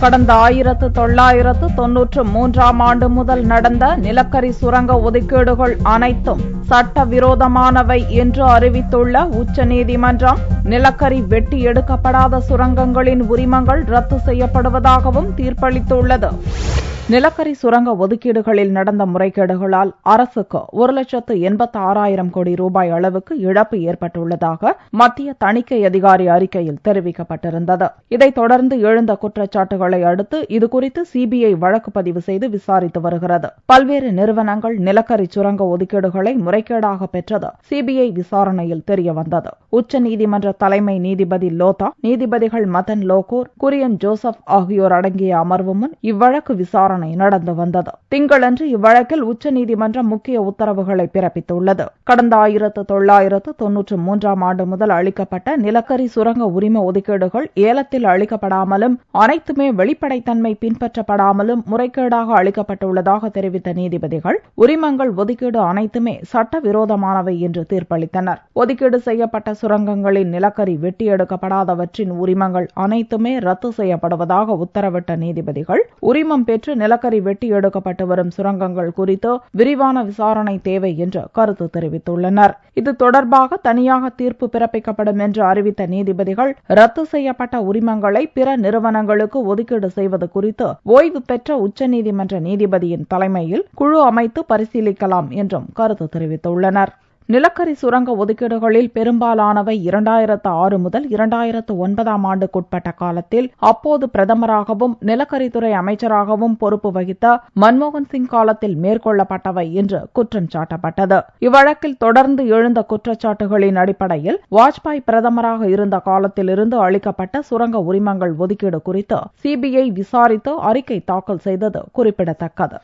கடந்த 1993ஆம் ஆண்டு முதல் நடந்த நிலக்கரி சுரங்க ஒதுக்கீடுகள் அனைத்தும் சட்டவிரோதமானவை என்று அறிவித்துள்ள உச்சநீதிமன்றம், நிலக்கரி வெட்டி எடுக்கப்படாத சுரங்கங்களின் உரிமங்கள் ரத்து செய்யப்படுவதாகவும் தீர்ப்பளித்துள்ளது. நிலக்கரி சுரங்க ஒதுக்கீடுகளில் நடந்த முறைகேடுகளால் அரசுக்கு 1,86,000 கோடி ரூபாய் அளவுக்கு இழப்பு ஏற்பட்டுள்ளதாக மத்திய தணிக்கை அதிகாரி அறிக்கையில் தெரிவிக்கப்பட்டிருந்தது. இதைத் தொடர்ந்து எழுந்த குற்றச்சாட்டுகளை அடுத்து இதுகுறித்து சிபிஐ வழக்கு பதிவு செய்து விசாரித்து வருகிறது. பல்வேறு நிறுவனங்கள் நிலக்கரி சுரங்க ஒதுக்கீடுகளை முறைகேடாக பெற்றது சிபிஐ விசாரணையில் தெரியவந்தது. உச்சநீதிமன்ற தலைமை நீதிபதி லோதா, நீதிபதிகள் மதன் லோகூர், குரியன் ஜோசப் ஆகியோர் அடங்கிய அமர்வு முன் இவ்வழக்கு விசாரணை நடந்து வந்தது. திங்களன்று இவ்வழக்கில் உச்சநீதிமன்றம் முக்கிய உத்தரவுகளை பிறப்பித்துள்ளது. கடந்த 1993ஆம் ஆண்டு முதல் அளிக்கப்பட்ட நிலக்கரி சுரங்க உரிம ஒதுக்கீடுகள் ஏலத்தில் அளிக்கப்படாமலும் அனைத்துமே வெளிப்படைத்தன்மை பின்பற்றப்படாமலும் முறைகேடாக அளிக்கப்பட்டுள்ளதாக தெரிவித்த நீதிபதிகள், உரிமங்கள் ஒதுக்கீடு அனைத்துமே சட்டவிரோதமானவை என்று தீர்ப்பளித்தனர். ஒதுக்கீடு செய்யப்பட்ட சுரங்கங்களின் நிலக்கரி வெட்டி எடுக்கப்படாதவற்றின் உரிமங்கள் அனைத்துமே ரத்து செய்யப்படுவதாக உத்தரவிட்ட நீதிபதிகள், உரிமம் பெற்று நிலக்கரி வெட்டி எடுக்கப்பட்டு வரும் சுரங்கங்கள் குறித்து விரிவான விசாரணை தேவை என்று கருத்து தெரிவித்துள்ளனர். இது தொடர்பாக தனியாக தீர்ப்பு பிறப்பிக்கப்படும் என்று அறிவித்த நீதிபதிகள், ரத்து செய்யப்பட்ட உரிமங்களை பிற நிறுவனங்களுக்கு ஒதுக்கீடு செய்வது குறித்து ஓய்வு பெற்ற உச்சநீதிமன்ற நீதிபதியின் தலைமையில் குழு அமைத்து பரிசீலிக்கலாம் என்றும் கருத்து தெரிவித்துள்ளனர். நிலக்கரி சுரங்க ஒதுக்கீடுகளில் பெரும்பாலானவை 2006 முதல் 2009ஆம் ஆண்டுக்குட்பட்ட காலத்தில் அப்போது பிரதமராகவும் நிலக்கரித்துறை அமைச்சராகவும் பொறுப்பு வகித்த மன்மோகன் சிங் காலத்தில் மேற்கொள்ளப்பட்டவை என்று குற்றம் சாட்டப்பட்டது. இவ்வழக்கில் தொடர்ந்து எழுந்த குற்றச்சாட்டுகளின் அடிப்படையில் வாஜ்பாய் பிரதமராக இருந்த காலத்திலிருந்து அளிக்கப்பட்ட சுரங்க உரிமங்கள் ஒதுக்கீடு குறித்து சிபிஐ விசாரித்து அறிக்கை தாக்கல் செய்தது குறிப்பிடத்தக்கது.